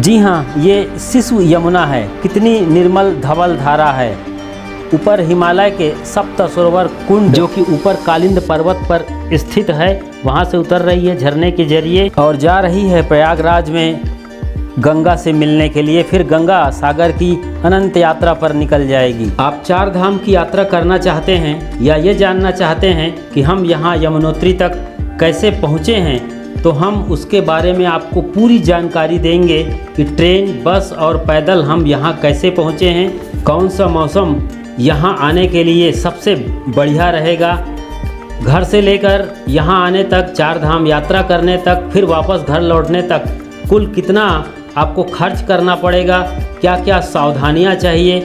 जी हाँ, ये शिशु यमुना है। कितनी निर्मल धवल धारा है। ऊपर हिमालय के सप्त सरोवर कुंड, जो कि ऊपर कालिंद पर्वत पर स्थित है, वहाँ से उतर रही है झरने के जरिए और जा रही है प्रयागराज में गंगा से मिलने के लिए। फिर गंगा सागर की अनंत यात्रा पर निकल जाएगी। आप चार धाम की यात्रा करना चाहते हैं या ये जानना चाहते हैं कि हम यहाँ यमुनोत्री तक कैसे पहुँचे हैं, तो हम उसके बारे में आपको पूरी जानकारी देंगे कि ट्रेन, बस और पैदल हम यहाँ कैसे पहुँचे हैं, कौन सा मौसम यहाँ आने के लिए सबसे बढ़िया रहेगा, घर से लेकर यहाँ आने तक, चार धाम यात्रा करने तक, फिर वापस घर लौटने तक कुल कितना आपको खर्च करना पड़ेगा, क्या क्या सावधानियाँ चाहिए,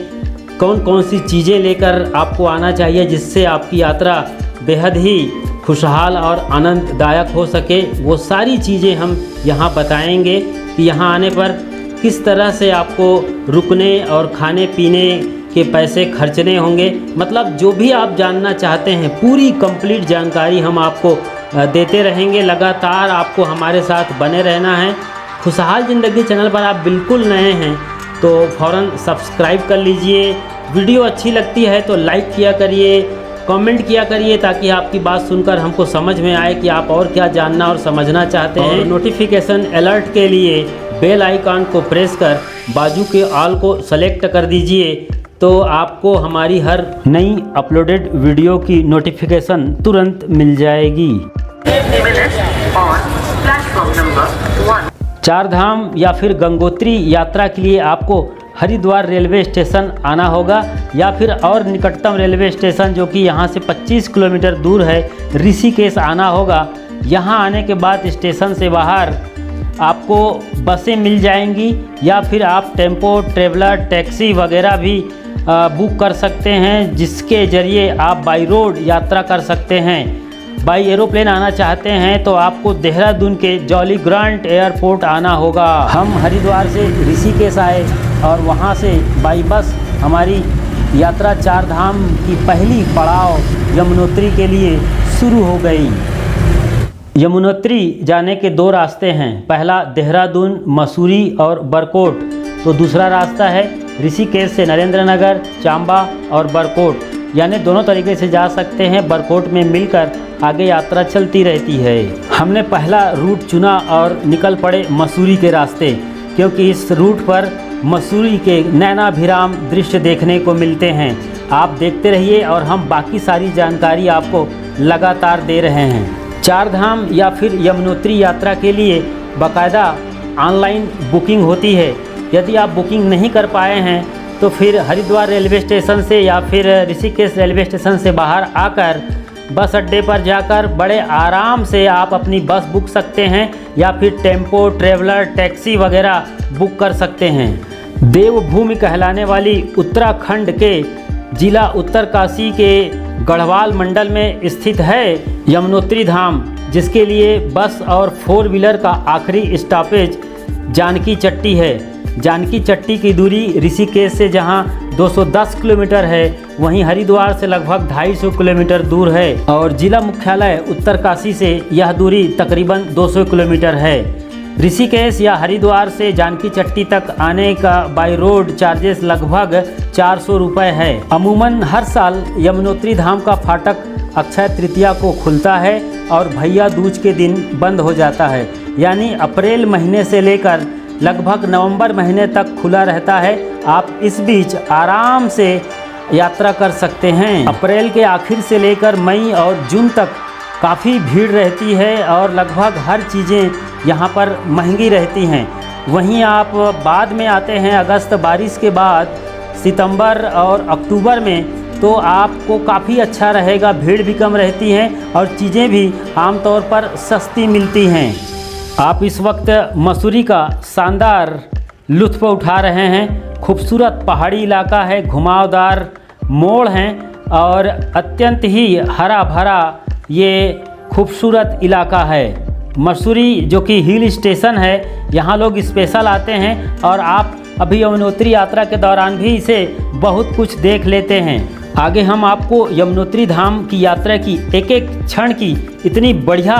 कौन कौन सी चीज़ें लेकर आपको आना चाहिए जिससे आपकी यात्रा बेहद ही खुशहाल और आनंददायक हो सके, वो सारी चीज़ें हम यहाँ बताएंगे कि यहाँ आने पर किस तरह से आपको रुकने और खाने पीने के पैसे खर्चने होंगे। मतलब जो भी आप जानना चाहते हैं, पूरी कंप्लीट जानकारी हम आपको देते रहेंगे। लगातार आपको हमारे साथ बने रहना है। खुशहाल ज़िंदगी चैनल पर आप बिल्कुल नए हैं तो फ़ौरन सब्सक्राइब कर लीजिए। वीडियो अच्छी लगती है तो लाइक किया करिए, कमेंट किया करिए, ताकि आपकी बात सुनकर हमको समझ में आए कि आप और क्या जानना और समझना चाहते हैं। और नोटिफिकेशन अलर्ट के लिए बेल आइकन को प्रेस कर बाजू के ऑल को सेलेक्ट कर दीजिए, तो आपको हमारी हर नई अपलोडेड वीडियो की नोटिफिकेशन तुरंत मिल जाएगी। चार धाम या फिर गंगोत्री यात्रा के लिए आपको हरिद्वार रेलवे स्टेशन आना होगा, या फिर और निकटतम रेलवे स्टेशन जो कि यहाँ से 25 किलोमीटर दूर है, ऋषिकेश आना होगा। यहाँ आने के बाद स्टेशन से बाहर आपको बसें मिल जाएंगी, या फिर आप टेम्पो, ट्रेवलर, टैक्सी वगैरह भी बुक कर सकते हैं, जिसके ज़रिए आप बाई रोड यात्रा कर सकते हैं। बाई एरोप्लेन आना चाहते हैं तो आपको देहरादून के जॉली ग्रांट एयरपोर्ट आना होगा। हम हरिद्वार से ऋषिकेश आए और वहां से बाई बस हमारी यात्रा चार धाम की पहली पड़ाव यमुनोत्री के लिए शुरू हो गई। यमुनोत्री जाने के दो रास्ते हैं। पहला देहरादून, मसूरी और बरकोट, तो दूसरा रास्ता है ऋषिकेश से नरेंद्र नगर, चांबा और बरकोट, यानी दोनों तरीके से जा सकते हैं। बरकोट में मिलकर आगे यात्रा चलती रहती है। हमने पहला रूट चुना और निकल पड़े मसूरी के रास्ते, क्योंकि इस रूट पर मसूरी के नैनाभिराम दृश्य देखने को मिलते हैं। आप देखते रहिए और हम बाकी सारी जानकारी आपको लगातार दे रहे हैं। चार धाम या फिर यमुनोत्री यात्रा के लिए बाकायदा ऑनलाइन बुकिंग होती है। यदि आप बुकिंग नहीं कर पाए हैं तो फिर हरिद्वार रेलवे स्टेशन से या फिर ऋषिकेश रेलवे स्टेशन से बाहर आकर बस अड्डे पर जाकर बड़े आराम से आप अपनी बस बुक सकते हैं, या फिर टेम्पो, ट्रेवलर, टैक्सी वगैरह बुक कर सकते हैं। देवभूमि कहलाने वाली उत्तराखंड के जिला उत्तरकाशी के गढ़वाल मंडल में स्थित है यमुनोत्री धाम, जिसके लिए बस और 4 व्हीलर का आखिरी स्टॉपेज जानकी चट्टी है। जानकी चट्टी की दूरी ऋषिकेश से जहां 210 किलोमीटर है, वहीं हरिद्वार से लगभग 250 किलोमीटर दूर है, और जिला मुख्यालय उत्तरकाशी से यह दूरी तकरीबन 200 किलोमीटर है। ऋषिकेश या हरिद्वार से जानकी चट्टी तक आने का बाई रोड चार्जेस लगभग 400 रुपये है। अमूमन हर साल यमुनोत्री धाम का फाटक अक्षय तृतीया को खुलता है और भैया दूज के दिन बंद हो जाता है, यानी अप्रैल महीने से लेकर लगभग नवंबर महीने तक खुला रहता है। आप इस बीच आराम से यात्रा कर सकते हैं। अप्रैल के आखिर से लेकर मई और जून तक काफ़ी भीड़ रहती है और लगभग हर चीज़ें यहाँ पर महंगी रहती हैं। वहीं आप बाद में आते हैं अगस्त बारिश के बाद, सितंबर और अक्टूबर में, तो आपको काफ़ी अच्छा रहेगा। भीड़ भी कम रहती है और चीज़ें भी आमतौर पर सस्ती मिलती हैं। आप इस वक्त मसूरी का शानदार लुत्फ़ उठा रहे हैं। खूबसूरत पहाड़ी इलाका है, घुमावदार मोड़ हैं, और अत्यंत ही हरा भरा ये खूबसूरत इलाका है। मसूरी जो कि हिल स्टेशन है, यहाँ लोग स्पेशल आते हैं और आप अभी यमुनोत्री यात्रा के दौरान भी इसे बहुत कुछ देख लेते हैं। आगे हम आपको यमुनोत्री धाम की यात्रा की एक एक क्षण की इतनी बढ़िया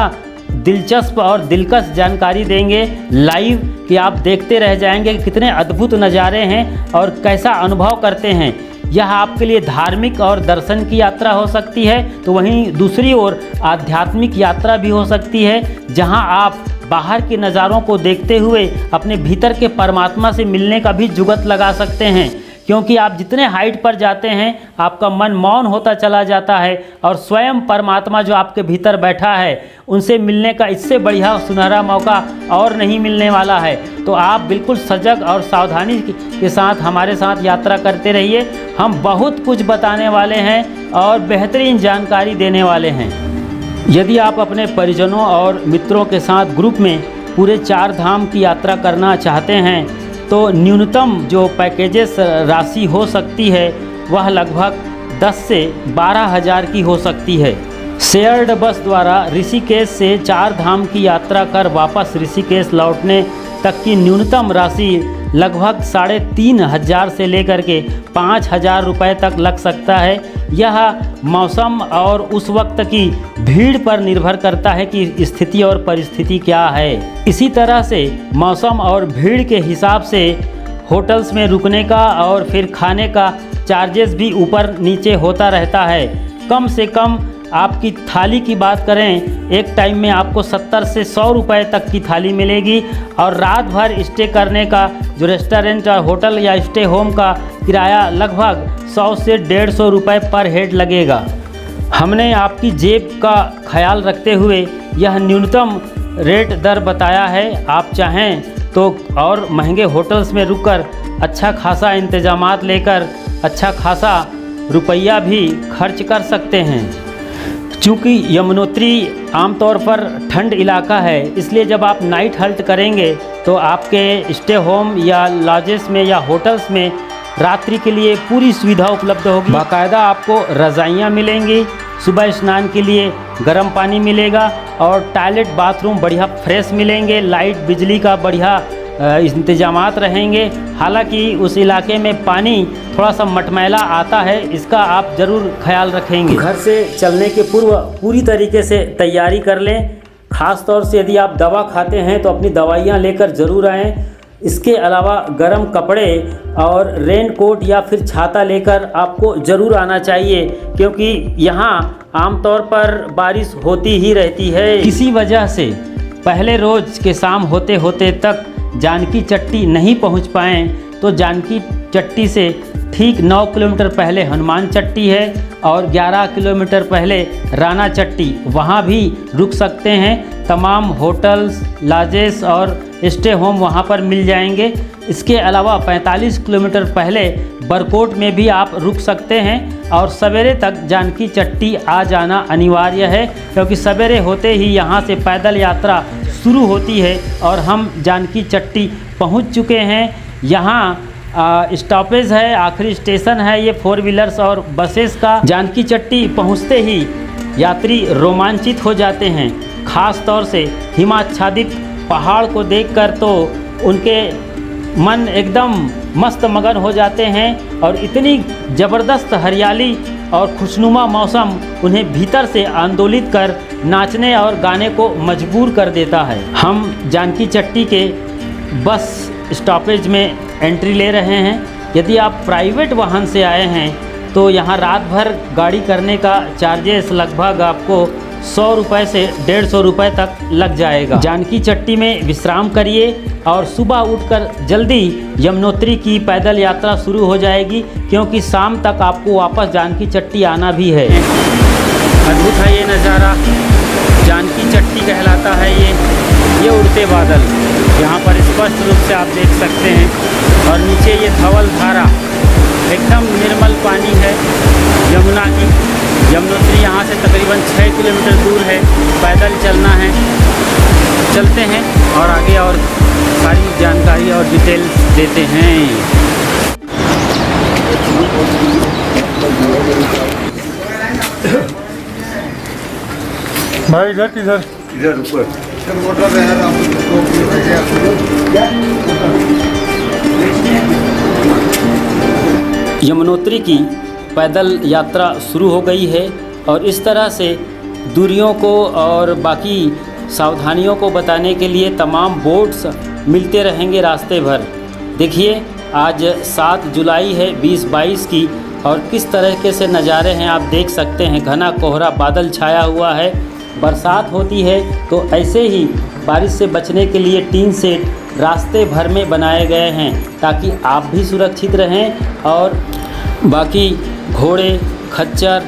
दिलचस्प और दिलकश जानकारी देंगे लाइव कि आप देखते रह जाएंगे कि कितने अद्भुत नज़ारे हैं और कैसा अनुभव करते हैं। यह आपके लिए धार्मिक और दर्शन की यात्रा हो सकती है, तो वहीं दूसरी ओर आध्यात्मिक यात्रा भी हो सकती है, जहां आप बाहर के नज़ारों को देखते हुए अपने भीतर के परमात्मा से मिलने का भी जुगत लगा सकते हैं। क्योंकि आप जितने हाइट पर जाते हैं आपका मन मौन होता चला जाता है और स्वयं परमात्मा जो आपके भीतर बैठा है उनसे मिलने का इससे बढ़िया सुनहरा मौका और नहीं मिलने वाला है। तो आप बिल्कुल सजग और सावधानी के साथ हमारे साथ यात्रा करते रहिए। हम बहुत कुछ बताने वाले हैं और बेहतरीन जानकारी देने वाले हैं। यदि आप अपने परिजनों और मित्रों के साथ ग्रुप में पूरे 4 धाम की यात्रा करना चाहते हैं तो न्यूनतम जो पैकेजेस राशि हो सकती है वह लगभग 10 से 12 हज़ार की हो सकती है। शेयर्ड बस द्वारा ऋषिकेश से 4 धाम की यात्रा कर वापस ऋषिकेश लौटने तक की न्यूनतम राशि लगभग 3,500 से लेकर के 5,000 रुपये तक लग सकता है। यह मौसम और उस वक्त की भीड़ पर निर्भर करता है कि स्थिति और परिस्थिति क्या है। इसी तरह से मौसम और भीड़ के हिसाब से होटल्स में रुकने का और फिर खाने का चार्जेस भी ऊपर नीचे होता रहता है। कम से कम आपकी थाली की बात करें, एक टाइम में आपको 70 से 100 रुपए तक की थाली मिलेगी और रात भर स्टे करने का जो रेस्टोरेंट होटल या स्टे होम का किराया लगभग 100 से 150 रुपये पर हेड लगेगा। हमने आपकी जेब का ख्याल रखते हुए यह न्यूनतम रेट दर बताया है। आप चाहें तो और महंगे होटल्स में रुककर अच्छा खासा इंतजामात लेकर अच्छा खासा रुपया भी खर्च कर सकते हैं। चूँकि यमुनोत्री आमतौर पर ठंड इलाका है, इसलिए जब आप नाइट हल्ट करेंगे तो आपके स्टे होम या लॉजेस में या होटल्स में रात्रि के लिए पूरी सुविधा उपलब्ध होगी। बाकायदा आपको रज़ाइयाँ मिलेंगी, सुबह स्नान के लिए गर्म पानी मिलेगा और टॉयलेट बाथरूम बढ़िया फ्रेश मिलेंगे, लाइट बिजली का बढ़िया इंतजामात रहेंगे। हालांकि उस इलाके में पानी थोड़ा सा मटमैला आता है, इसका आप ज़रूर ख्याल रखेंगे। घर से चलने के पूर्व पूरी तरीके से तैयारी कर लें। ख़ास तौर से यदि आप दवा खाते हैं तो अपनी दवाइयाँ लेकर ज़रूर आएँ। इसके अलावा गर्म कपड़े और रेन कोट या फिर छाता लेकर आपको ज़रूर आना चाहिए, क्योंकि यहाँ आमतौर पर बारिश होती ही रहती है। किसी वजह से पहले रोज़ के शाम होते होते तक जानकी चट्टी नहीं पहुंच पाएँ तो जानकी चट्टी से ठीक 9 किलोमीटर पहले हनुमान चट्टी है और 11 किलोमीटर पहले राना चट्टी, वहां भी रुक सकते हैं। तमाम होटल्स, लॉजेस और स्टे होम वहां पर मिल जाएंगे। इसके अलावा 45 किलोमीटर पहले बरकोट में भी आप रुक सकते हैं और सवेरे तक जानकी चट्टी आ जाना अनिवार्य है, क्योंकि सवेरे होते ही यहां से पैदल यात्रा शुरू होती है और हम जानकी चट्टी पहुंच चुके हैं। यहाँ स्टॉपेज है, आखिरी स्टेशन है ये 4 व्हीलर्स और बसेस का। जानकी चट्टी पहुंचते ही यात्री रोमांचित हो जाते हैं, ख़ास तौर से हिमाच्छादित पहाड़ को देखकर तो उनके मन एकदम मस्त मगन हो जाते हैं और इतनी ज़बरदस्त हरियाली और खुशनुमा मौसम उन्हें भीतर से आंदोलित कर नाचने और गाने को मजबूर कर देता है। हम जानकी चट्टी के बस स्टॉपेज में एंट्री ले रहे हैं। यदि आप प्राइवेट वाहन से आए हैं तो यहाँ रात भर गाड़ी करने का चार्जेस लगभग आपको 100 रुपये से 150 रुपये तक लग जाएगा। जानकी चट्टी में विश्राम करिए और सुबह उठकर जल्दी यमुनोत्री की पैदल यात्रा शुरू हो जाएगी, क्योंकि शाम तक आपको वापस जानकी चट्टी आना भी है। अद्भुत है ये नज़ारा, जानकी चट्टी कहलाता है ये उड़ते बादल यहाँ पर स्पष्ट रूप से आप देख सकते हैं। और नीचे ये धवल धारा, एकदम निर्मल पानी है यमुना की। यमुनोत्री यहाँ से तकरीबन 6 किलोमीटर दूर है, पैदल चलना है। चलते हैं और आगे और सारी जानकारी और डिटेल्स देते हैं। भाई इधर किधर? इधर ऊपर यमुनोत्री की पैदल यात्रा शुरू हो गई है और इस तरह से दूरियों को और बाकी सावधानियों को बताने के लिए तमाम बोर्ड्स मिलते रहेंगे रास्ते भर। देखिए आज 7 जुलाई है 2022 की और किस तरीके से नज़ारे हैं आप देख सकते हैं। घना कोहरा बादल छाया हुआ है। बरसात होती है तो ऐसे ही बारिश से बचने के लिए टीन शेड रास्ते भर में बनाए गए हैं ताकि आप भी सुरक्षित रहें और बाकी घोड़े खच्चर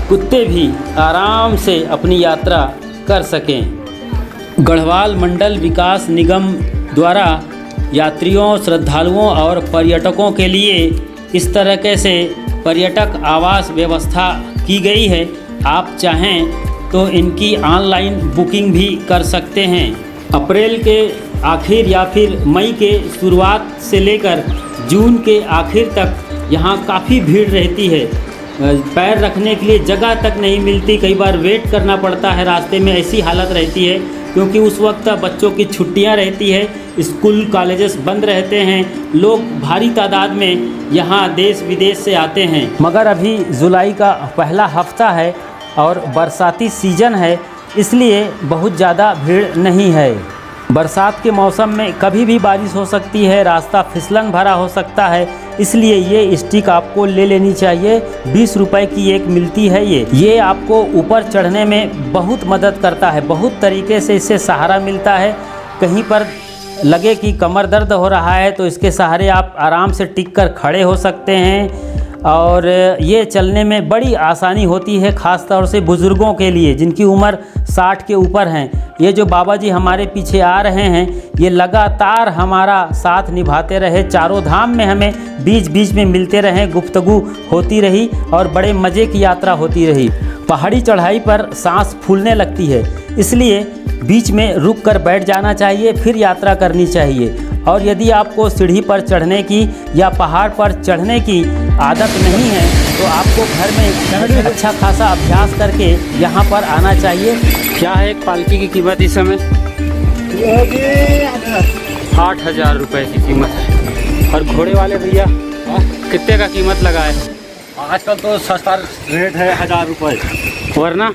कुत्ते भी आराम से अपनी यात्रा कर सकें। गढ़वाल मंडल विकास निगम द्वारा यात्रियों, श्रद्धालुओं और पर्यटकों के लिए इस तरीके से पर्यटक आवास व्यवस्था की गई है। आप चाहें तो इनकी ऑनलाइन बुकिंग भी कर सकते हैं। अप्रैल के आखिर या फिर मई के शुरुआत से लेकर जून के आखिर तक यहाँ काफ़ी भीड़ रहती है। पैर रखने के लिए जगह तक नहीं मिलती, कई बार वेट करना पड़ता है रास्ते में, ऐसी हालत रहती है क्योंकि उस वक्त बच्चों की छुट्टियां रहती है, स्कूल कॉलेजेस बंद रहते हैं, लोग भारी तादाद में यहाँ देश विदेश से आते हैं। मगर अभी जुलाई का पहला हफ्ता है और बरसाती सीज़न है, इसलिए बहुत ज़्यादा भीड़ नहीं है। बरसात के मौसम में कभी भी बारिश हो सकती है, रास्ता फिसलन भरा हो सकता है, इसलिए ये स्टिक आपको ले लेनी चाहिए। 20 रुपए की एक मिलती है। ये आपको ऊपर चढ़ने में बहुत मदद करता है, बहुत तरीके से इससे सहारा मिलता है। कहीं पर लगे कि कमर दर्द हो रहा है तो इसके सहारे आप आराम से टिक कर खड़े हो सकते हैं और ये चलने में बड़ी आसानी होती है, ख़ास तौर से बुज़ुर्गों के लिए जिनकी उम्र 60 के ऊपर हैं। ये जो बाबा जी हमारे पीछे आ रहे हैं ये लगातार हमारा साथ निभाते रहे, चारों धाम में हमें बीच बीच में मिलते रहे, गुफ्तगू होती रही और बड़े मज़े की यात्रा होती रही। पहाड़ी चढ़ाई पर सांस फूलने लगती है, इसलिए बीच में रुक कर बैठ जाना चाहिए, फिर यात्रा करनी चाहिए। और यदि आपको सीढ़ी पर चढ़ने की या पहाड़ पर चढ़ने की आदत नहीं है तो आपको घर में अच्छा खासा अभ्यास करके यहाँ पर आना चाहिए। क्या है एक पालकी की कीमत इस समय? 8,000 रुपये की कीमत है। और घोड़े वाले भैया कितने का कीमत लगा है? आजकल तो सस्ता रेट है 1,000 रुपये, वरना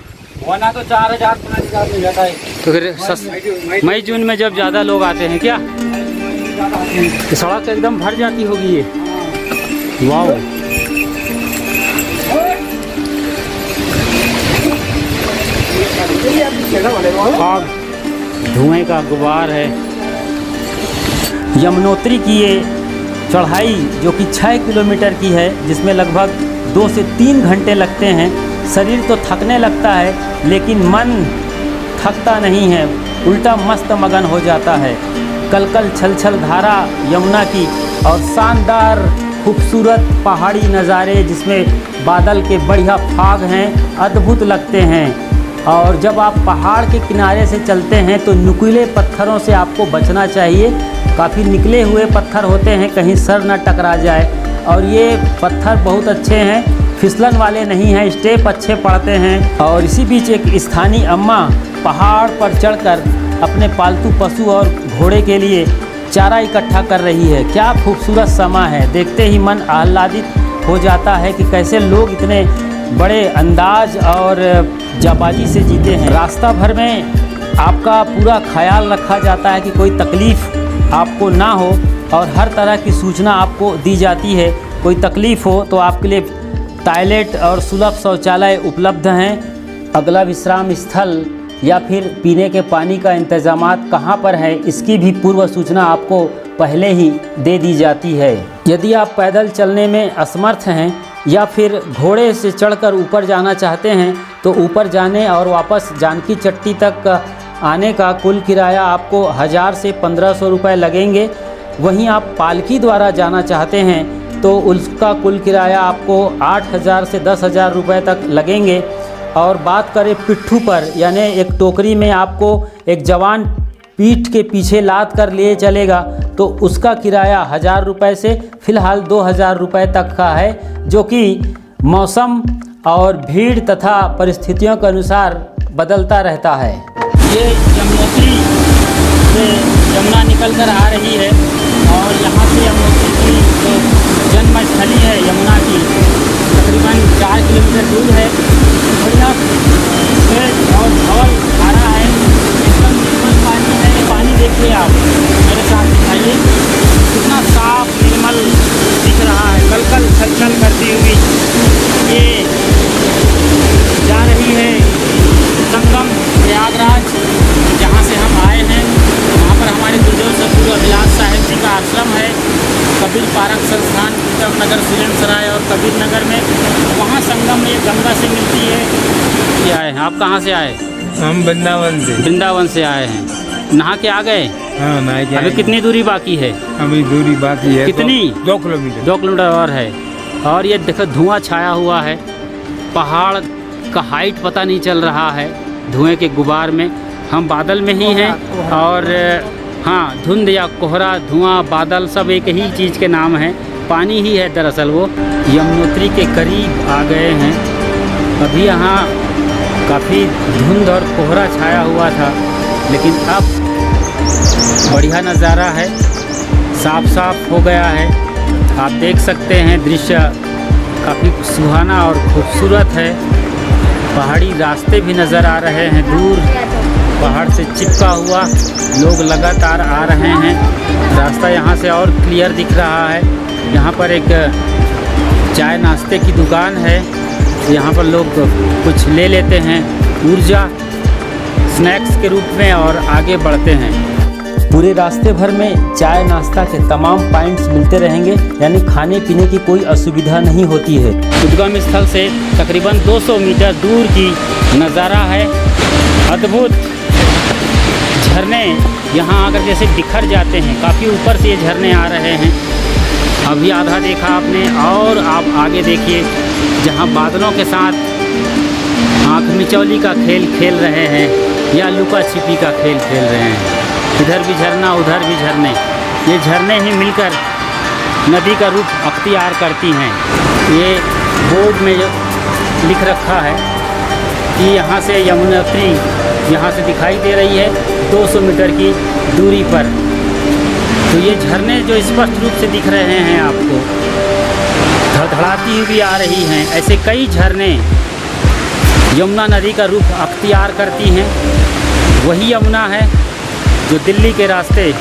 तो 4,000 5,000 मिल जाता है। तो फिर मई जून में जब ज़्यादा लोग आते हैं क्या तो सड़क एकदम भर जाती होगी ये। वाह, आग धुएं का गुबार है। यमुनोत्री की ये चढ़ाई जो कि 6 किलोमीटर की है, जिसमें लगभग 2 से 3 घंटे लगते हैं। शरीर तो थकने लगता है लेकिन मन थकता नहीं है, उल्टा मस्त मगन हो जाता है। कलकल छलछल धारा यमुना की और शानदार खूबसूरत पहाड़ी नज़ारे जिसमें बादल के बढ़िया फाग हैं, अद्भुत लगते हैं। और जब आप पहाड़ के किनारे से चलते हैं तो नुकीले पत्थरों से आपको बचना चाहिए। काफ़ी निकले हुए पत्थर होते हैं, कहीं सर न टकरा जाए। और ये पत्थर बहुत अच्छे हैं, फिसलन वाले नहीं हैं, स्टेप अच्छे पड़ते हैं। और इसी बीच एक स्थानीय अम्मा पहाड़ पर चढ़कर अपने पालतू पशु और घोड़े के लिए चारा इकट्ठा कर रही है। क्या खूबसूरत समा है, देखते ही मन आह्लादित हो जाता है कि कैसे लोग इतने बड़े अंदाज और जाबाजी से जीते हैं। रास्ता भर में आपका पूरा ख्याल रखा जाता है कि कोई तकलीफ़ आपको ना हो और हर तरह की सूचना आपको दी जाती है। कोई तकलीफ़ हो तो आपके लिए टॉयलेट और सुलभ शौचालय उपलब्ध हैं। अगला विश्राम स्थल या फिर पीने के पानी का इंतज़ामात कहाँ पर है, इसकी भी पूर्व सूचना आपको पहले ही दे दी जाती है। यदि आप पैदल चलने में असमर्थ हैं या फिर घोड़े से चढ़कर ऊपर जाना चाहते हैं तो ऊपर जाने और वापस जानकी चट्टी तक आने का कुल किराया आपको 1000 से 1500 रुपये लगेंगे। वहीं आप पालकी द्वारा जाना चाहते हैं तो उसका कुल किराया आपको 8,000 से 10,000 रुपये तक लगेंगे। और बात करें पिट्ठू पर, यानी एक टोकरी में आपको एक जवान पीठ के पीछे लाद कर ले चलेगा तो उसका किराया 1000 रुपये से फ़िलहाल 2000 रुपये तक का है, जो कि मौसम और भीड़ तथा परिस्थितियों के अनुसार बदलता रहता है। ये यमुनोत्री से यमुना निकल कर आ रही है और यहाँ से यमुनोत्री की जो जन्मस्थली है यमुना की तकरीबन 4 किलोमीटर दूर है। बढ़िया और धवल धारा है, एकदम निर्मल पानी है। पानी देखिए आप, मेरे साथ दिखाइए कितना साफ निर्मल दिख रहा है। कलकल छलछल करती हुई ये जा रही है संगम प्रयागराज, जहाँ से हम आए हैं। वहाँ पर हमारे गुरुदेव सतगुरु अभिलाष साहिब जी का आश्रम है, कबीर पारक संस्थान उत्तम नगर सिलनसराय और कबीर नगर में। वहाँ संगम में गंगा से मिलती है। ये आए हैं, आप कहाँ से आए? हम वृंदावन से। वृंदावन से आए हैं, नहा के आ गए? हाँ, नहा के। अभी कितनी दूरी बाकी है? अभी दूरी बाकी है। कितनी? 2 किलोमीटर। 2 किलोमीटर और है। और ये देखो धुआं छाया हुआ है, पहाड़ का हाइट पता नहीं चल रहा है धुएं के गुबार में। हम बादल में ही हैं और हाँ, धुंध या कोहरा, धुआं, बादल सब एक ही चीज़ के नाम हैं, पानी ही है दरअसल वो। यमुनोत्री के करीब आ गए हैं। अभी यहाँ काफ़ी धुंध और कोहरा छाया हुआ था, लेकिन अब बढ़िया नज़ारा है, साफ साफ हो गया है। आप देख सकते हैं दृश्य काफ़ी सुहाना और खूबसूरत है। पहाड़ी रास्ते भी नज़र आ रहे हैं, दूर पहाड़ से चिपका हुआ लोग लगातार आ रहे हैं। रास्ता यहाँ से और क्लियर दिख रहा है। यहाँ पर एक चाय नाश्ते की दुकान है, यहाँ पर लोग कुछ ले लेते हैं ऊर्जा स्नैक्स के रूप में और आगे बढ़ते हैं। पूरे रास्ते भर में चाय नाश्ता के तमाम पॉइंट्स मिलते रहेंगे, यानी खाने पीने की कोई असुविधा नहीं होती है। उद्गम स्थल से तकरीबन 200 मीटर दूर की नज़ारा है। अद्भुत झरने यहाँ आकर जैसे बिखर जाते हैं, काफ़ी ऊपर से ये झरने आ रहे हैं। अभी आधा देखा आपने और आप आगे देखिए, जहाँ बादलों के साथ आँख मिचौली का खेल खेल रहे हैं या लुका छिपी का खेल खेल रहे हैं। इधर भी झरना, उधर भी झरने, ये झरने ही मिलकर नदी का रूप अख्तियार करती हैं। ये बोर्ड में जो लिख रखा है कि यहाँ से यमुनोत्री यहाँ से दिखाई दे रही है 200 मीटर की दूरी पर। तो ये झरने जो स्पष्ट रूप से दिख रहे हैं आपको, धड़धड़ाती हुई आ रही हैं। ऐसे कई झरने यमुना नदी का रूप अख्तियार करती हैं। वही यमुना है जो दिल्ली के रास्ते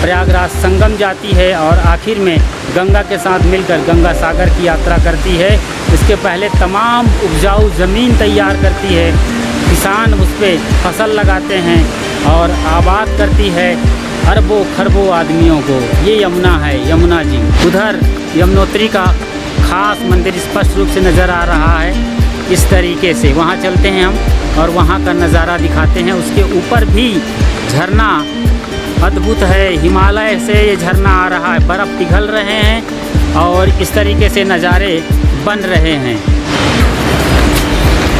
प्रयागराज संगम जाती है और आखिर में गंगा के साथ मिलकर गंगा सागर की यात्रा करती है। इसके पहले तमाम उपजाऊ ज़मीन तैयार करती है, किसान उस पर फसल लगाते हैं और आबाद करती है अरबों खरबों आदमियों को। ये यमुना है, यमुना जी। उधर यमुनोत्री का खास मंदिर स्पष्ट रूप से नज़र आ रहा है इस तरीके से। वहाँ चलते हैं हम और वहाँ का नज़ारा दिखाते हैं। उसके ऊपर भी झरना अद्भुत है, हिमालय से ये झरना आ रहा है, बर्फ़ पिघल रहे हैं और इस तरीके से नज़ारे बन रहे हैं।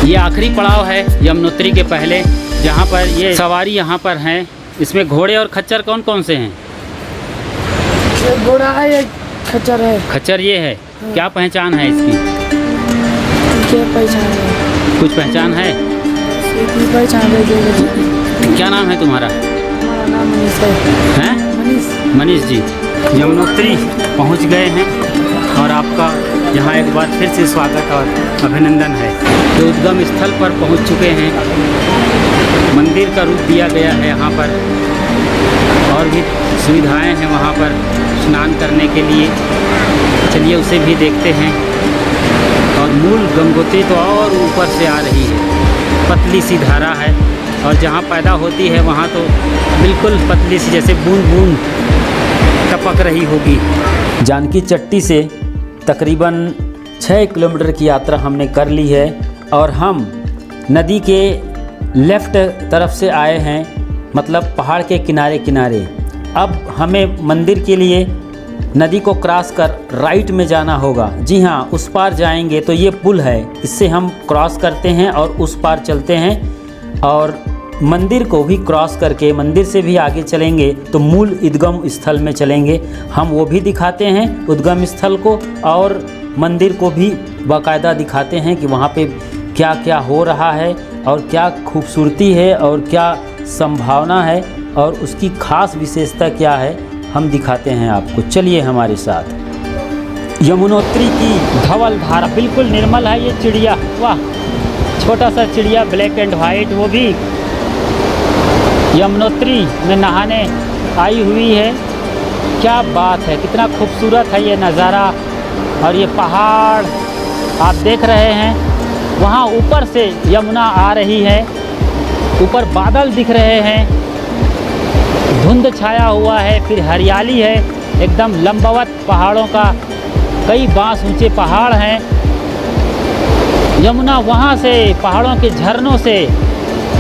ये आखिरी पड़ाव है यमुनोत्री के पहले, जहाँ पर ये सवारी यहाँ पर हैं। इसमें घोड़े और खच्चर कौन कौन से हैं? घोड़ा है, खच्चर है। खच्चर ये है। क्या पहचान है इसकी? क्या पहचान है? कुछ पहचान है? पहचान है। क्या नाम है तुम्हारा? हमारा नाम मनीष है। हैं? मनीष जी। यमुनोत्री पहुंच गए हैं और आपका यहाँ एक बार फिर से स्वागत और अभिनंदन है। तो उद्गम स्थल पर पहुंच चुके हैं। मंदिर का रूप दिया गया है यहाँ पर, और भी सुविधाएं हैं वहाँ पर स्नान करने के लिए। चलिए उसे भी देखते हैं। और मूल गंगोत्री तो और ऊपर से आ रही है, पतली सी धारा है और जहाँ पैदा होती है वहाँ तो बिल्कुल पतली सी, जैसे बूंद बूंद टपक रही होगी। जानकी चट्टी से तकरीबन 6 किलोमीटर की यात्रा हमने कर ली है और हम नदी के लेफ़्ट तरफ से आए हैं, मतलब पहाड़ के किनारे किनारे। अब हमें मंदिर के लिए नदी को क्रॉस कर राइट में जाना होगा। जी हाँ, उस पार जाएंगे तो ये पुल है, इससे हम क्रॉस करते हैं और उस पार चलते हैं और मंदिर को भी क्रॉस करके मंदिर से भी आगे चलेंगे तो मूल उद्गम स्थल में चलेंगे। हम वो भी दिखाते हैं उद्गम स्थल को और मंदिर को भी बाकायदा दिखाते हैं कि वहाँ पे क्या क्या हो रहा है और क्या खूबसूरती है और क्या संभावना है और उसकी खास विशेषता क्या है, हम दिखाते हैं आपको। चलिए हमारे साथ। यमुनोत्री की धवल धारा बिल्कुल निर्मल है। ये चिड़िया, वाह, छोटा सा चिड़िया ब्लैक एंड वाइट, वो भी यमुनोत्री में नहाने आई हुई है। क्या बात है, कितना खूबसूरत है ये नज़ारा। और ये पहाड़ आप देख रहे हैं, वहाँ ऊपर से यमुना आ रही है, ऊपर बादल दिख रहे हैं, धुंध छाया हुआ है, फिर हरियाली है एकदम लंबवत पहाड़ों का, कई बांस ऊंचे पहाड़ हैं। यमुना वहाँ से पहाड़ों के झरनों से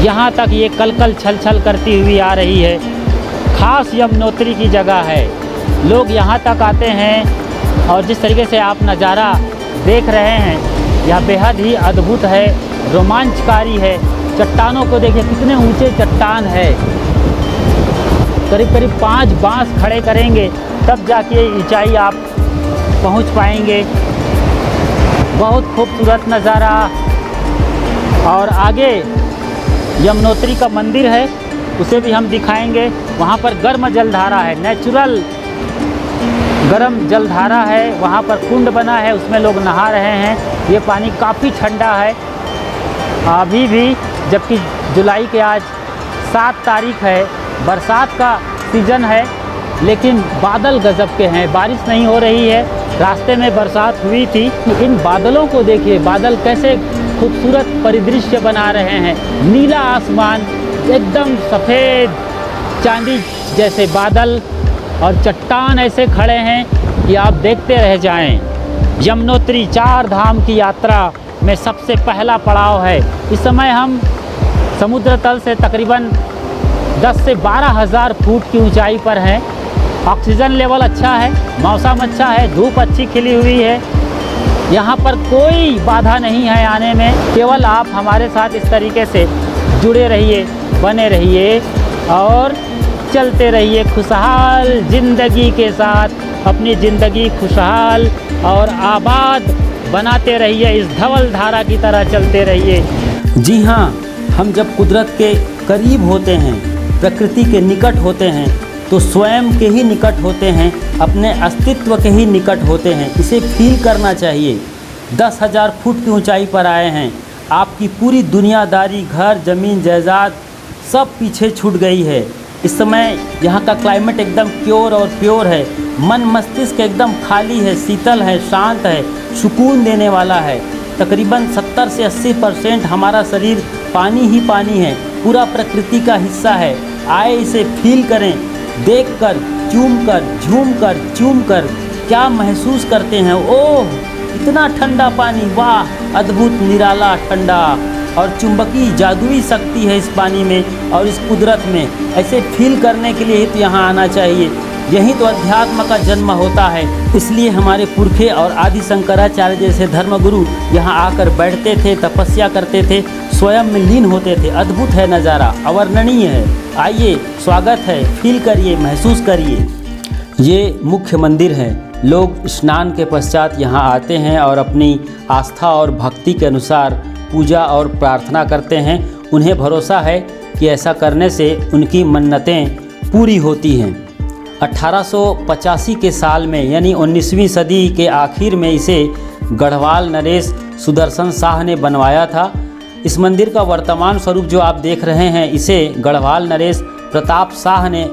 यहाँ तक ये कलकल छल छल करती हुई आ रही है। खास यमुनोत्री की जगह है, लोग यहाँ तक आते हैं और जिस तरीके से आप नज़ारा देख रहे हैं यह बेहद ही अद्भुत है, रोमांचकारी है। चट्टानों को देखिए, कितने ऊंचे चट्टान है, करीब करीब 5 बांस खड़े करेंगे तब जाके ऊंचाई आप पहुंच पाएंगे। बहुत खूबसूरत नज़ारा। और आगे यमुनोत्री का मंदिर है, उसे भी हम दिखाएंगे। वहाँ पर गर्म जलधारा है, नेचुरल गर्म जलधारा है, वहाँ पर कुंड बना है, उसमें लोग नहा रहे हैं। ये पानी काफ़ी ठंडा है अभी भी, जबकि जुलाई के आज 7 तारीख है, बरसात का सीज़न है, लेकिन बादल गजब के हैं, बारिश नहीं हो रही है। रास्ते में बरसात हुई थी। इन बादलों को देखिए, बादल कैसे खूबसूरत परिदृश्य बना रहे हैं। नीला आसमान, एकदम सफ़ेद चांदी जैसे बादल, और चट्टान ऐसे खड़े हैं कि आप देखते रह जाएं। यमुनोत्री 4 धाम की यात्रा में सबसे पहला पड़ाव है। इस समय हम समुद्र तल से तकरीबन 10 से 12 हज़ार फुट की ऊंचाई पर हैं। ऑक्सीजन लेवल अच्छा है, मौसम अच्छा है, धूप अच्छी खिली हुई है, यहाँ पर कोई बाधा नहीं है आने में। केवल आप हमारे साथ इस तरीके से जुड़े रहिए, बने रहिए और चलते रहिए खुशहाल ज़िंदगी के साथ। अपनी ज़िंदगी खुशहाल और आबाद बनाते रहिए, इस धवल धारा की तरह चलते रहिए। जी हाँ, हम जब कुदरत के करीब होते हैं, प्रकृति के निकट होते हैं, तो स्वयं के ही निकट होते हैं, अपने अस्तित्व के ही निकट होते हैं। इसे फील करना चाहिए। 10,000 फुट की ऊंचाई पर आए हैं, आपकी पूरी दुनियादारी, घर, ज़मीन, जायदाद सब पीछे छूट गई है। इस समय यहाँ का क्लाइमेट एकदम प्योर और प्योर है, मन मस्तिष्क एकदम खाली है, शीतल है, शांत है, सुकून देने वाला है। तकरीबन 70 से 80% हमारा शरीर पानी ही पानी है, पूरा प्रकृति का हिस्सा है। आए इसे फील करें, देखकर, चूमकर, झूमकर, चूमकर क्या महसूस करते हैं। ओह, इतना ठंडा पानी, वाह, अद्भुत, निराला, ठंडा और चुंबकीय जादुई शक्ति है इस पानी में और इस कुदरत में। ऐसे फील करने के लिए ही तो यहाँ आना चाहिए। यही तो अध्यात्म का जन्म होता है। इसलिए हमारे पुरखे और आदि शंकराचार्य जैसे धर्मगुरु यहाँ आकर बैठते थे, तपस्या करते थे, स्वयं में लीन होते थे। अद्भुत है नज़ारा, अवर्णनीय है। आइए, स्वागत है, फील करिए, महसूस करिए। ये मुख्य मंदिर है। लोग स्नान के पश्चात यहाँ आते हैं और अपनी आस्था और भक्ति के अनुसार पूजा और प्रार्थना करते हैं। उन्हें भरोसा है कि ऐसा करने से उनकी मन्नतें पूरी होती हैं। 1885 के साल में, यानी 19वीं सदी के आखिर में इसे गढ़वाल नरेश सुदर्शन शाह ने बनवाया था। इस मंदिर का वर्तमान स्वरूप जो आप देख रहे हैं, इसे गढ़वाल नरेश प्रताप शाह ने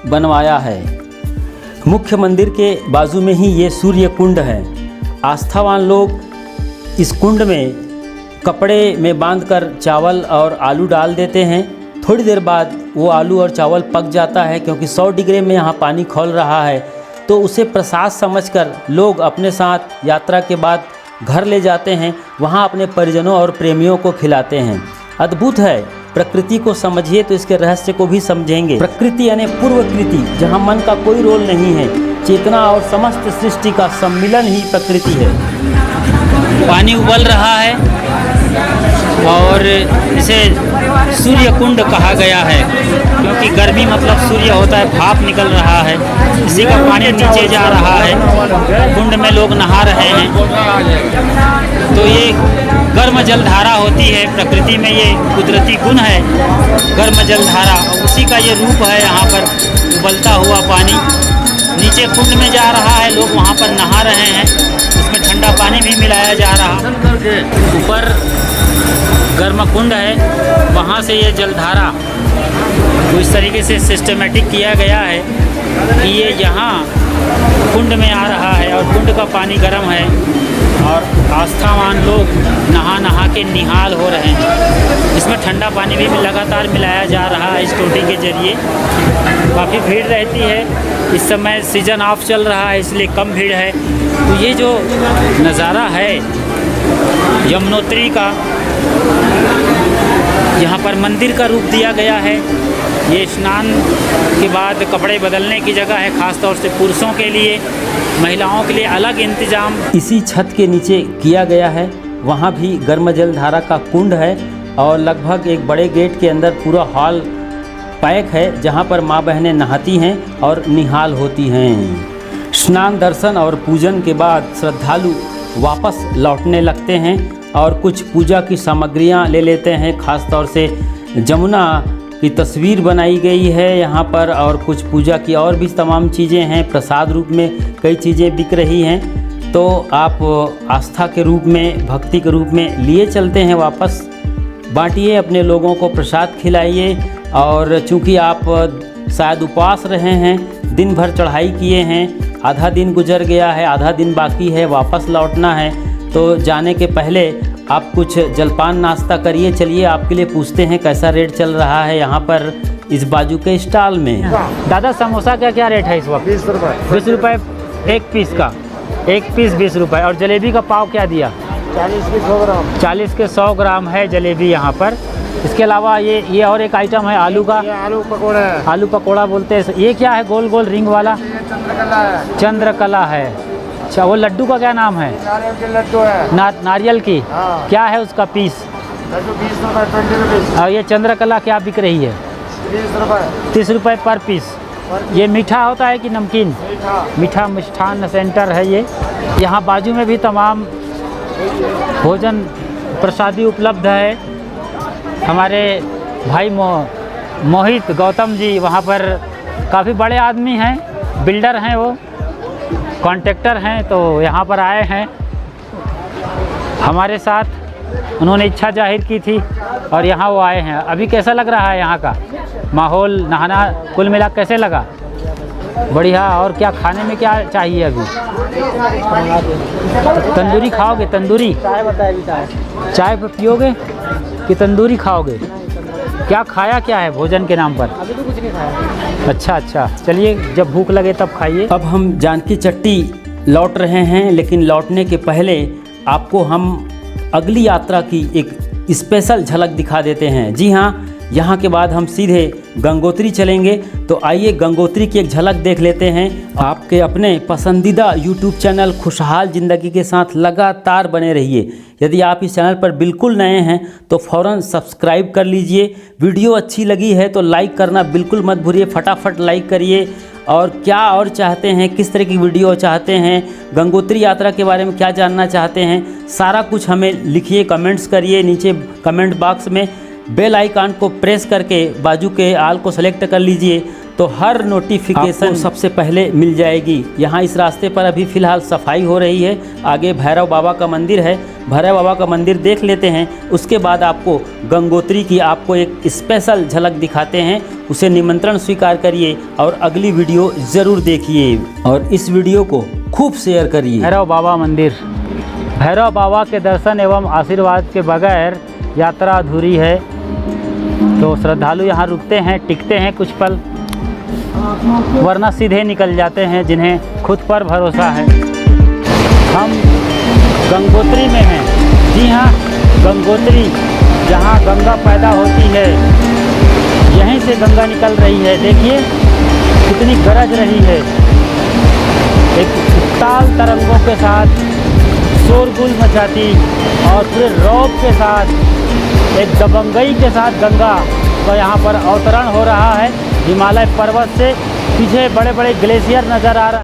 बनवाया है। मुख्य मंदिर के बाजू में ही ये सूर्य कुंड है। आस्थावान लोग इस कुंड में कपड़े में बांधकर चावल और आलू डाल देते हैं। थोड़ी देर बाद वो आलू और चावल पक जाता है, क्योंकि 100 डिग्री में यहाँ पानी खौल रहा है, तो उसे प्रसाद समझकर लोग अपने साथ यात्रा के बाद घर ले जाते हैं। वहाँ अपने परिजनों और प्रेमियों को खिलाते हैं। अद्भुत है। प्रकृति को समझिए तो इसके रहस्य को भी समझेंगे। प्रकृति यानी पूर्वकृति, जहाँ मन का कोई रोल नहीं है। चेतना और समस्त सृष्टि का सम्मिलन ही प्रकृति है। पानी उबल रहा है और और इसे सूर्य कुंड कहा गया है, क्योंकि गर्मी मतलब सूर्य होता है, भाप निकल रहा है, इसी का पानी नीचे जा रहा है। कुंड में लोग नहा रहे हैं। तो ये गर्म जलधारा होती है, प्रकृति में ये कुदरती गुण है गर्म जलधारा, उसी का ये रूप है। यहाँ पर उबलता हुआ पानी नीचे कुंड में जा रहा है, लोग वहाँ पर नहा रहे हैं, इसमें ठंडा पानी भी मिलाया जा रहा है। ऊपर गर्म कुंड है, वहाँ से ये जलधारा तो इस तरीके से सिस्टमेटिक किया गया है कि ये यहाँ कुंड में आ रहा है और कुंड का पानी गर्म है और आस्थावान लोग नहा नहा के निहाल हो रहे हैं। इसमें ठंडा पानी भी लगातार मिलाया जा रहा है इस टोटी के जरिए। काफ़ी भीड़ रहती है, इस समय सीज़न ऑफ चल रहा है इसलिए कम भीड़ है। तो ये जो नज़ारा है यमुनोत्री का, यहाँ पर मंदिर का रूप दिया गया है। ये स्नान के बाद कपड़े बदलने की जगह है, ख़ास तौर से पुरुषों के लिए, महिलाओं के लिए अलग इंतज़ाम इसी छत के नीचे किया गया है। वहाँ भी गर्म जलधारा का कुंड है और लगभग एक बड़े गेट के अंदर पूरा हॉल पैक है, जहाँ पर माँ बहनें नहाती हैं और निहाल होती हैं। स्नान, दर्शन और पूजन के बाद श्रद्धालु वापस लौटने लगते हैं और कुछ पूजा की सामग्रियाँ ले लेते हैं। ख़ास तौर से जमुना की तस्वीर बनाई गई है यहाँ पर और कुछ पूजा की और भी तमाम चीज़ें हैं। प्रसाद रूप में कई चीज़ें बिक रही हैं, तो आप आस्था के रूप में, भक्ति के रूप में लिए चलते हैं वापस। बांटिए, अपने लोगों को प्रसाद खिलाइए। और चूँकि आप शायद उपवास रहे हैं, दिन भर चढ़ाई किए हैं, आधा दिन गुजर गया है, आधा दिन बाकी है, वापस लौटना है, तो जाने के पहले आप कुछ जलपान नाश्ता करिए। चलिए आपके लिए पूछते हैं कैसा रेट चल रहा है यहाँ पर इस बाजू के स्टॉल में। दादा समोसा का क्या रेट है इस वक्त? 20 रुपये। 20 रुपये एक पीस का, एक पीस 20 रुपये। और जलेबी का पाव क्या दिया? 40 के 100 ग्राम। 40 के 100 ग्राम है जलेबी यहाँ पर। इसके अलावा ये और एक आइटम है आलू का, ये आलू पकौड़ा है। आलू पकौड़ा बोलते हैं। ये क्या है गोल गोल रिंग वाला? चंद्रकला है। चंद्रकला है। अच्छा, वो लड्डू का क्या नाम है? नारियल के लड्डू है। नारियल की। हाँ। क्या है उसका पीस? लड्डू 20 रुपये, 20 रुपीज़। और ये चंद्रकला क्या बिक रही है? 30 रुपये। 30 रुपये पर पीस। ये मीठा होता है कि नमकीन? मीठा मिष्ठान सेंटर है ये। यहाँ बाजू में भी तमाम भोजन प्रसादी उपलब्ध है। हमारे भाई मोहित गौतम जी वहाँ पर काफ़ी बड़े आदमी हैं, बिल्डर हैं, वो कॉन्ट्रैक्टर हैं, तो यहाँ पर आए हैं हमारे साथ। उन्होंने इच्छा जाहिर की थी और यहाँ वो आए हैं। अभी कैसा लग रहा है यहाँ का माहौल, नहाना कुल मिला कैसे लगा? बढ़िया। और क्या खाने में क्या चाहिए अभी? तंदूरी खाओगे? तंदूरी चाय बताइए। चाय पियोगे कि तंदूरी खाओगे? क्या खाया क्या है भोजन के नाम पर? अभी तो कुछ नहीं खाया। अच्छा, चलिए जब भूख लगे तब खाइए। अब हम जानकी चट्टी लौट रहे हैं, लेकिन लौटने के पहले आपको हम अगली यात्रा की एक स्पेशल झलक दिखा देते हैं। जी हाँ, यहाँ के बाद हम सीधे गंगोत्री चलेंगे, तो आइए गंगोत्री की एक झलक देख लेते हैं। आपके अपने पसंदीदा YouTube चैनल खुशहाल ज़िंदगी के साथ लगातार बने रहिए। यदि आप इस चैनल पर बिल्कुल नए हैं तो फ़ौरन सब्सक्राइब कर लीजिए। वीडियो अच्छी लगी है तो लाइक करना बिल्कुल मत भूलिए, फटाफट लाइक करिए। और क्या और चाहते हैं, किस तरह की वीडियो चाहते हैं, गंगोत्री यात्रा के बारे में क्या जानना चाहते हैं, सारा कुछ हमें लिखिए, कमेंट्स करिए नीचे कमेंट बॉक्स में। बेल आइकन को प्रेस करके बाजू के आल को सेलेक्ट कर लीजिए, तो हर नोटिफिकेशन सबसे पहले मिल जाएगी। यहाँ इस रास्ते पर अभी फ़िलहाल सफाई हो रही है। आगे भैरव बाबा का मंदिर है, भैरव बाबा का मंदिर देख लेते हैं, उसके बाद आपको गंगोत्री की आपको एक स्पेशल झलक दिखाते हैं। उसे निमंत्रण स्वीकार करिए और अगली वीडियो ज़रूर देखिए और इस वीडियो को खूब शेयर करिए। भैरव बाबा मंदिर, भैरव बाबा के दर्शन एवं आशीर्वाद के बगैर यात्रा अधूरी है। तो श्रद्धालु यहाँ रुकते हैं, टिकते हैं कुछ पल, वरना सीधे निकल जाते हैं जिन्हें खुद पर भरोसा है। हम गंगोत्री में हैं। जी हाँ, गंगोत्री, जहाँ गंगा पैदा होती है, यहीं से गंगा निकल रही है। देखिए कितनी गरज रही है, एक ताल तरंगों के साथ शोरगुल मचाती और पूरे रौब के साथ एक दबंगई के साथ गंगा का यहाँ पर अवतरण हो रहा है। हिमालय पर्वत से पीछे बड़े बड़े ग्लेशियर नज़र आ रहा है।